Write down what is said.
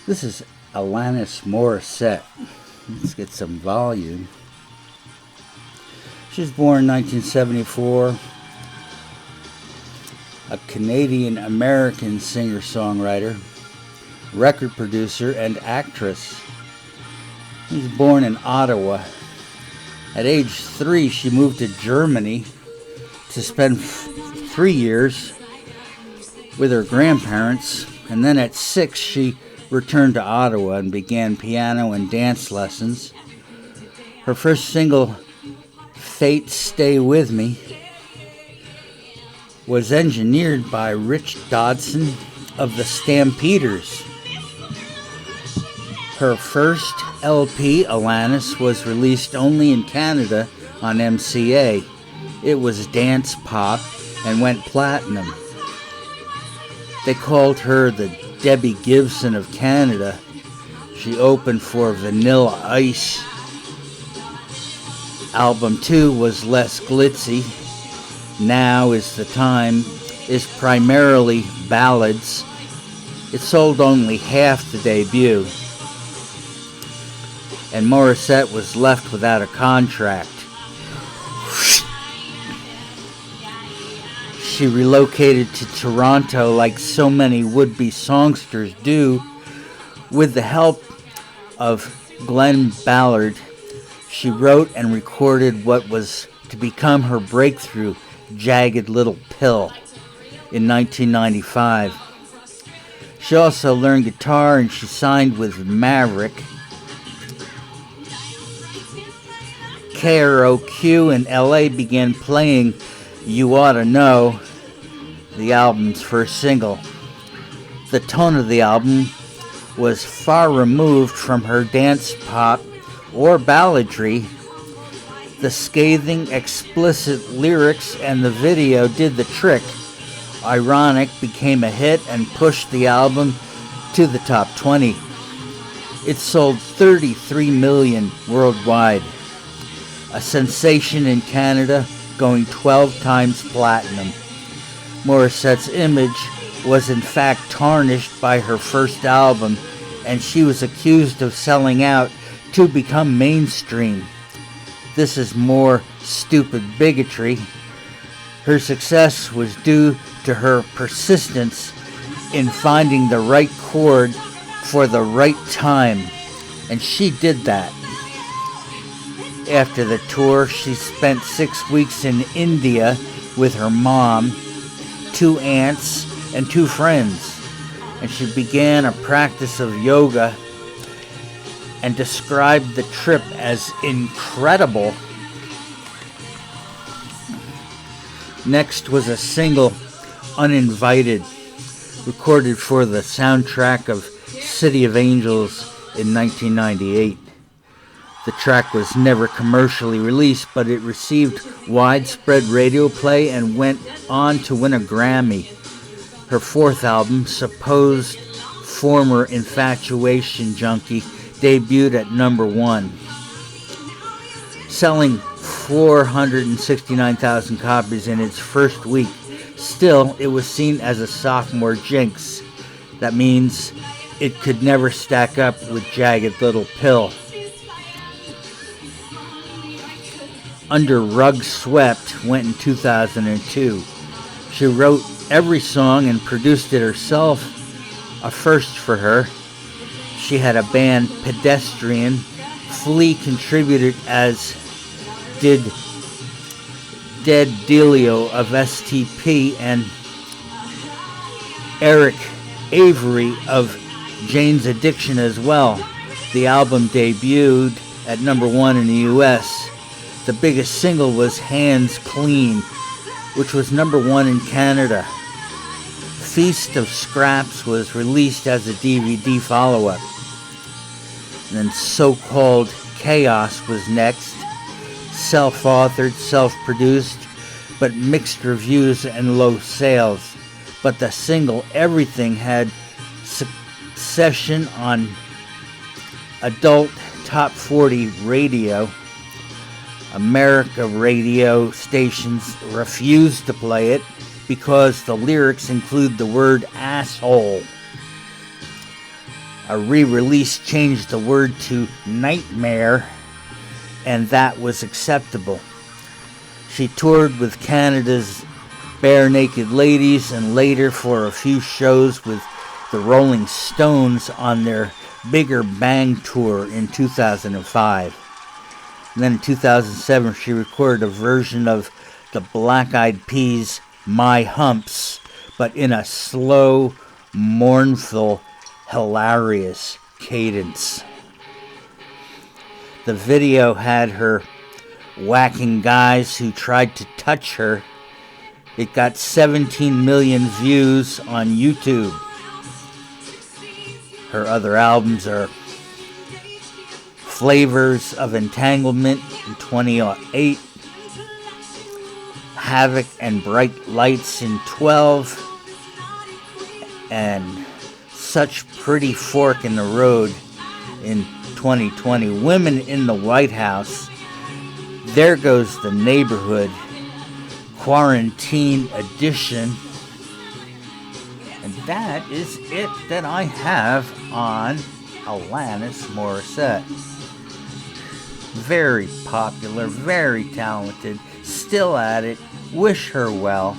This is Alanis Morissette. Let's get some volume. She was born in 1974. A Canadian-American singer-songwriter, record producer, and actress. She was born in Ottawa. At age 3, she moved to Germany to spend 3 years with her grandparents, and then at 6, she returned to Ottawa and began piano and dance lessons. Her first single, Fate Stay With Me, was engineered by Rich Dodson of the Stampeders. Her first LP, Alanis, was released only in Canada on MCA. It was dance pop and went platinum. They called her the Debbie Gibson of Canada. She opened for Vanilla Ice. Album 2 was less glitzy. Now Is the Time is primarily ballads. It sold only half the debut, and Morissette was left without a contract. She relocated to Toronto like so many would-be songsters do. With the help of Glenn Ballard, she wrote and recorded what was to become her breakthrough, Jagged Little Pill, in 1995. She also learned guitar and she signed with Maverick. KROQ in LA began playing You Oughta Know, the album's first single. The tone of the album was far removed from her dance pop or balladry. The scathing, explicit lyrics and the video did the trick. Ironic became a hit and pushed the album to the top 20. It sold 33 million worldwide. A sensation in Canada, going 12 times platinum. Morissette's image was in fact tarnished by her first album, and she was accused of selling out to become mainstream. This is more stupid bigotry. Her success was due to her persistence in finding the right chord for the right time, and she did that. After the tour, she spent 6 weeks in India with her mom, 2 aunts, and 2 friends, and she began a practice of yoga and described the trip as incredible. Next was a single, Uninvited, recorded for the soundtrack of City of Angels in 1998. The track was never commercially released, but it received widespread radio play and went on to win a Grammy. Her 4th album, Supposed Former Infatuation Junkie, debuted at number 1, selling 469,000 copies in its first week. Still, it was seen as a sophomore jinx. That means it could never stack up with Jagged Little Pill. Under Rug Swept went in 2002. She wrote every song and produced it herself, a first for her. She had a band, Pedestrian. Flea contributed, as did Dead Delio of STP and Eric Avery of Jane's Addiction as well. The album debuted at number 1 in the US. The biggest single was Hands Clean, which was number 1 in Canada. Feast of Scraps was released as a DVD follow-up. And then So-Called Chaos was next. Self-authored, self-produced, but mixed reviews and low sales. But the single Everything had succession on adult top 40 radio. America radio stations refused to play it because the lyrics include the word asshole. A re-release changed the word to Nightmare, and that was acceptable. She toured with Canada's Bare Naked Ladies and later for a few shows with the Rolling Stones on their Bigger Bang tour in 2005. And then in 2007 she recorded a version of the Black Eyed Peas' My Humps, but in a slow, mournful, hilarious cadence. The video had her whacking guys who tried to touch her. It got 17 million views on YouTube. Her other albums are Flavors of Entanglement in 2008, Havoc and Bright Lights in 12, and Such Pretty Fork in the Road in 2020. Women in the White House, There Goes the Neighborhood, Quarantine Edition. And that is it that I have on Alanis Morissette. Very popular, very talented, still at it. Wish her well.